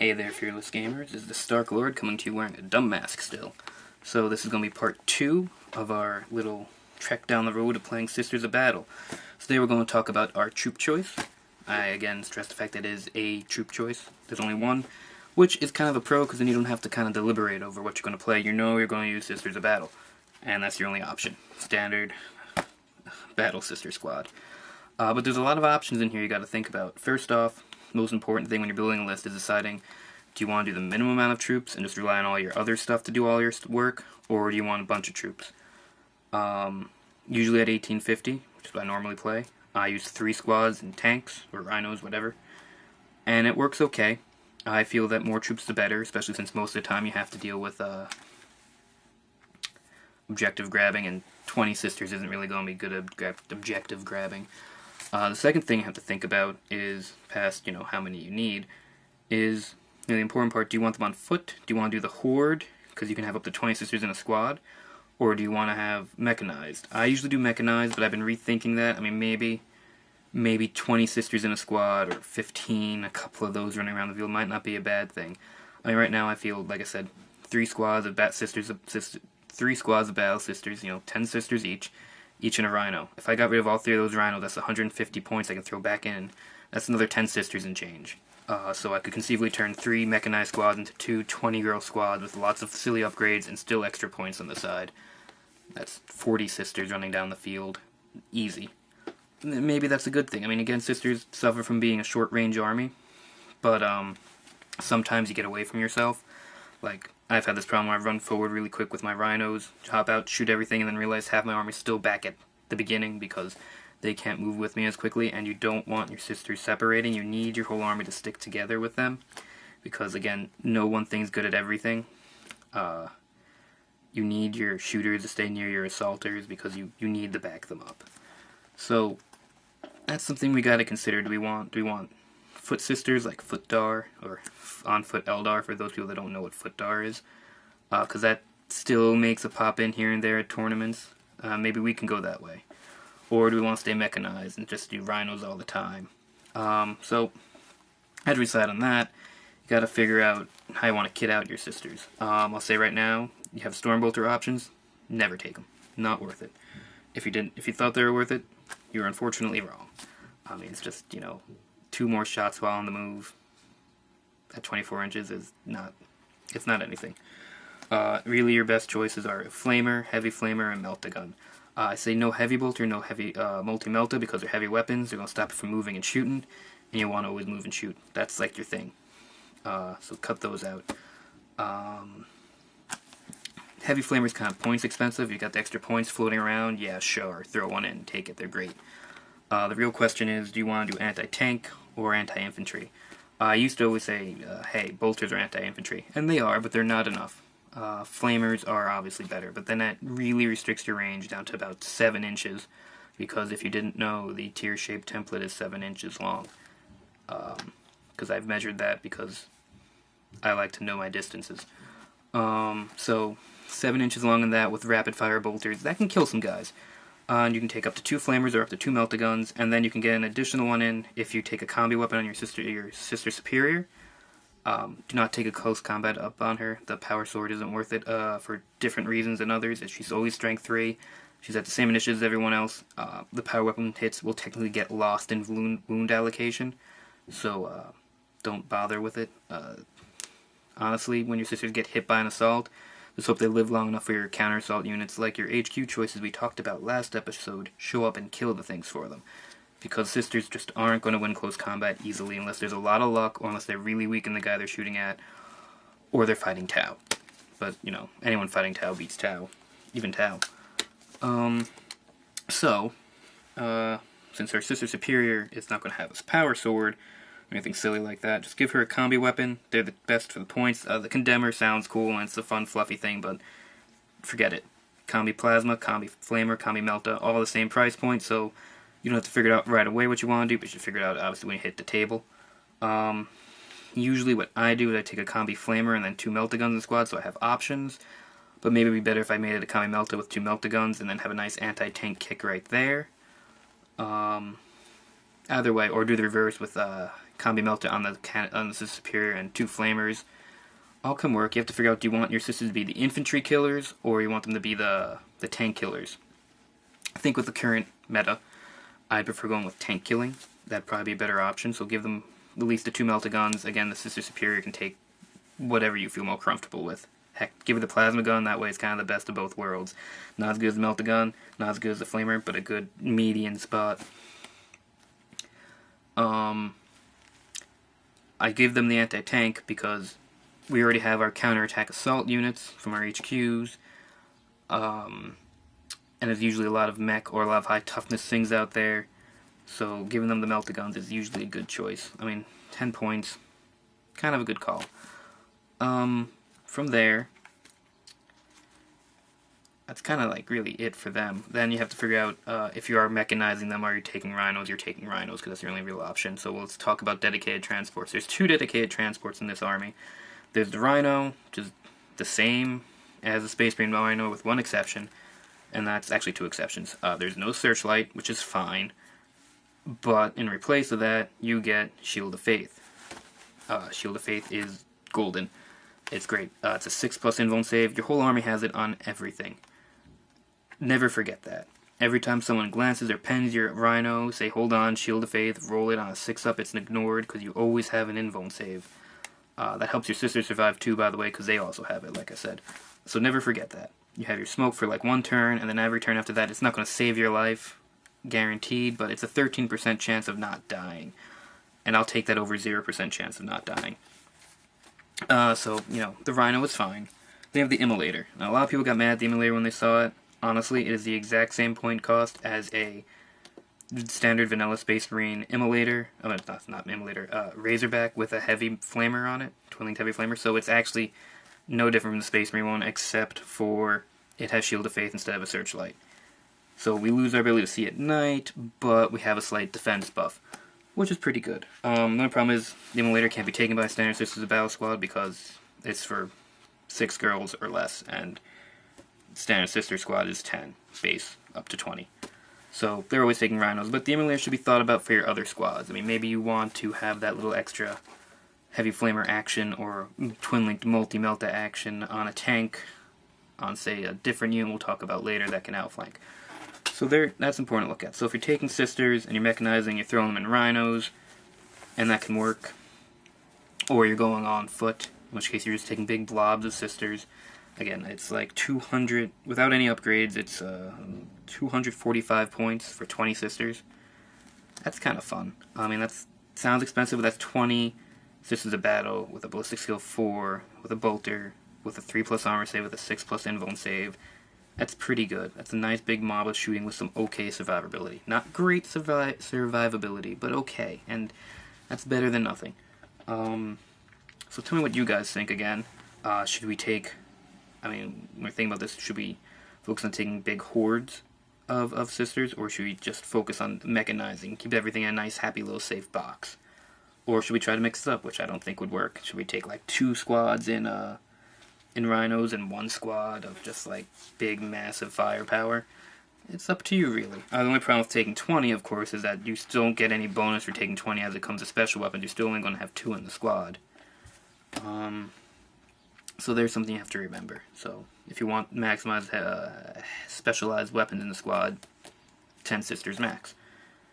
Hey there, fearless gamers. This is the Stark Lord coming to you wearing a dumb mask still. So this is going to be part 2 of our little trek down the road of playing Sisters of Battle. So today we're going to talk about our troop choice. I again stress the fact that it is a troop choice. There's only one, which is kind of a pro because then you don't have to kind of deliberate over what you're going to play. You know you're going to use Sisters of Battle, and that's your only option. Standard Battle Sister Squad. But there's a lot of options in here you got to think about. First off, most important thing when you're building a list is deciding, do you want to do the minimum amount of troops and just rely on all your other stuff to do all your work, or do you want a bunch of troops? Usually at 1850, which is what I normally play, I use 3 squads and tanks, or rhinos, whatever, and it works okay. I feel that more troops the better, especially since most of the time you have to deal with objective grabbing, and 20 sisters isn't really going to be good at objective grabbing. The second thing you have to think about is, past, how many you need, is the important part. Do you want them on foot? Do you want to do the horde, because you can have up to 20 sisters in a squad? Or do you want to have mechanized? I usually do mechanized, but I've been rethinking that. I mean, maybe 20 sisters in a squad, or 15, a couple of those running around the field might not be a bad thing. I mean, right now I feel, like I said, 3 squads of battle sisters, 10 sisters each in a rhino. If I got rid of all 3 of those rhinos, that's 150 points I can throw back in. That's another 10 sisters and change. So I could conceivably turn 3 mechanized squads into 2 20-girl squads with lots of silly upgrades and still extra points on the side. That's 40 sisters running down the field. Easy. Maybe that's a good thing. I mean, again, sisters suffer from being a short-range army, but sometimes you get away from yourself. Like, I've had this problem where I've run forward really quick with my rhinos, hop out, shoot everything, and then realize half my army's still back at the beginning because they can't move with me as quickly, and you don't want your sisters separating. You need your whole army to stick together with them, because, again, no one thing's good at everything. You need your shooters to stay near your assaulters because you need to back them up. So, that's something we gotta consider. Do we want foot sisters like Foot Dar, or on foot Eldar for those people that don't know what Foot Dar is? Because that still makes a pop in here and there at tournaments. Maybe we can go that way. Or do we want to stay mechanized and just do rhinos all the time? So, as we decide on that, you gotta figure out how you want to kit out your sisters. I'll say right now, you have Stormbolter options, never take them. Not worth it. If you thought they were worth it, you're unfortunately wrong. I mean, it's just, 2 more shots while on the move at 24 inches is not anything. Really, your best choices are Flamer, Heavy Flamer, and Melt-A-Gun. I say no Heavy Bolter, no Heavy Multi-Melta, because they're heavy weapons. They're going to stop you from moving and shooting, and you want to always move and shoot. That's like your thing. So cut those out. Heavy Flamer's kind of points expensive. You got the extra points floating around. Yeah, sure. Throw one in, take it. They're great. The real question is, do you want to do anti-tank or anti-infantry? I used to always say, hey, bolters are anti-infantry. And they are, but they're not enough. Flamers are obviously better, but then that really restricts your range down to about 7 inches, because if you didn't know, the tier-shaped template is 7 inches long. Because I've measured that because I like to know my distances. So 7 inches long in that with rapid-fire bolters, that can kill some guys. And you can take up to 2 flamers or up to 2 Melt-A-Guns, and then you can get an additional one in if you take a combi weapon on your sister superior. Do not take a close combat up on her. The power sword isn't worth it for different reasons than others. She's always strength 3. She's at the same initiative as everyone else. The power weapon hits will technically get lost in wound allocation, so don't bother with it. Honestly, when your sisters get hit by an assault, just hope they live long enough for your counter-assault units, like your HQ choices we talked about last episode, show up and kill the things for them. Because sisters just aren't going to win close combat easily unless there's a lot of luck, or unless they're really weak in the guy they're shooting at, or they're fighting Tau. But, anyone fighting Tau beats Tau. Even Tau. Since her sister superior is not going to have a power sword, or anything silly like that, just give her a combi weapon. They're the best for the points. The Condemner sounds cool, and it's a fun, fluffy thing, but forget it. Combi Plasma, Combi Flamer, Combi Melta, all the same price point, so you don't have to figure out right away what you want to do, but you should figure it out, obviously, when you hit the table. Usually what I do is I take a Combi Flamer and then 2 Melt-A-Guns in the squad, so I have options. But maybe it would be better if I made it a Combi Melta with 2 Melt-A-Guns and then have a nice anti-tank kick right there. Either way, or do the reverse with combi melta on the Sister Superior and 2 flamers all can work. You have to figure out, do you want your sisters to be the infantry killers, or you want them to be the tank killers? I think with the current meta, I prefer going with tank killing. That'd probably be a better option, so give them at least the 2 melta guns. Again, the Sister Superior can take whatever you feel more comfortable with. Heck, give it the plasma gun, that way it's kind of the best of both worlds. Not as good as the melta gun, not as good as the flamer, but a good median spot. I give them the anti-tank because we already have our counterattack assault units from our HQs, and there's usually a lot of mech or a lot of high toughness things out there, so giving them the melta guns is usually a good choice. I mean, 10 points, kind of a good call. From there, that's kind of like really it for them. Then you have to figure out if you are mechanizing them, are you taking rhinos? You're taking rhinos because that's the only real option. So let's talk about dedicated transports. There's 2 dedicated transports in this army. There's the Rhino, which is the same as the Space Marine Rhino with 1 exception, and that's actually 2 exceptions. There's no Searchlight, which is fine, but in replace of that, you get Shield of Faith. Shield of Faith is golden. It's great. It's a 6+ invuln save. Your whole army has it on everything. Never forget that. Every time someone glances or pens your Rhino, say hold on, Shield of Faith, roll it on a 6-up, it's ignored because you always have an invuln save. That helps your sisters survive too, by the way, because they also have it, like I said. So never forget that. You have your smoke for like 1 turn, and then every turn after that, it's not going to save your life, guaranteed, but it's a 13% chance of not dying. And I'll take that over 0% chance of not dying. So, you know, the Rhino is fine. They have the Immolator. Now, a lot of people got mad at the Immolator when they saw it. Honestly, it is the exact same point cost as a standard vanilla Space Marine Immolator. Oh, not Immolator. Razorback with a heavy flamer on it. Twin-linked heavy flamer. So it's actually no different from the Space Marine one, except for it has Shield of Faith instead of a Searchlight. So we lose our ability to see at night, but we have a slight defense buff, which is pretty good. The only problem is the Immolator can't be taken by Standard Sisters of Battle Squad because it's for 6 girls or less, and Standard Sister Squad is 10, base up to 20. So they're always taking Rhinos, but the Immolator should be thought about for your other squads. I mean, maybe you want to have that little extra heavy flamer action or twin-linked multi-melta action on a tank, on, say, a different unit we'll talk about later that can outflank. So that's important to look at. So if you're taking sisters and you're mechanizing, you're throwing them in Rhinos, and that can work. Or you're going on foot, in which case you're just taking big blobs of sisters. Again, it's like 200, without any upgrades, it's 245 points for 20 sisters. That's kind of fun. I mean, that sounds expensive, but that's 20 Sisters of Battle with a Ballistic Skill 4, with a Bolter, with a 3+ armor save, with a 6+ invuln save. That's pretty good. That's a nice big mob of shooting with some okay survivability. Not great survivability, but okay. And that's better than nothing. So tell me what you guys think again. Should we take... I mean, when we're thinking about this, should we focus on taking big hordes of sisters, or should we just focus on mechanizing, keep everything in a nice, happy, little safe box? Or should we try to mix it up, which I don't think would work? Should we take like 2 squads in Rhinos and 1 squad of just like big, massive firepower? It's up to you, really. The only problem with taking 20, of course, is that you still don't get any bonus for taking 20 as it comes to special weapons. You're still only going to have 2 in the squad. So there's something you have to remember. So if you want maximized specialized weapons in the squad, 10 sisters max.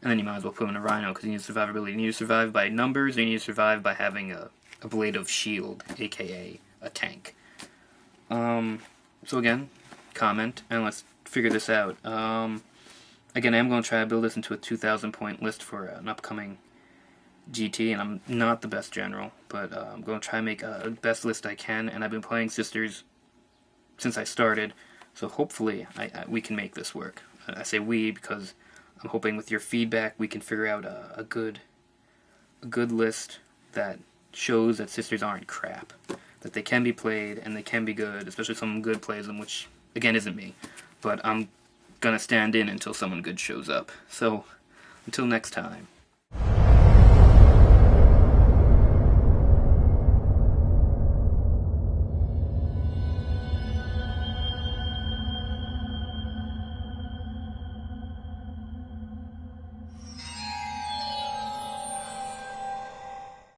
And then you might as well put in a Rhino because you need survivability. You need to survive by numbers, or you need to survive by having a blade of shield, aka a tank. So again, comment, and let's figure this out. Again, I'm going to try to build this into a 2,000 point list for an upcoming GT, and I'm not the best general, but I'm going to try and make a best list I can, and I've been playing Sisters since I started, so hopefully we can make this work. I say we because I'm hoping with your feedback we can figure out a good list that shows that Sisters aren't crap, that they can be played and they can be good, especially if someone good plays them, which again isn't me, but I'm gonna stand in until someone good shows up. So until next time.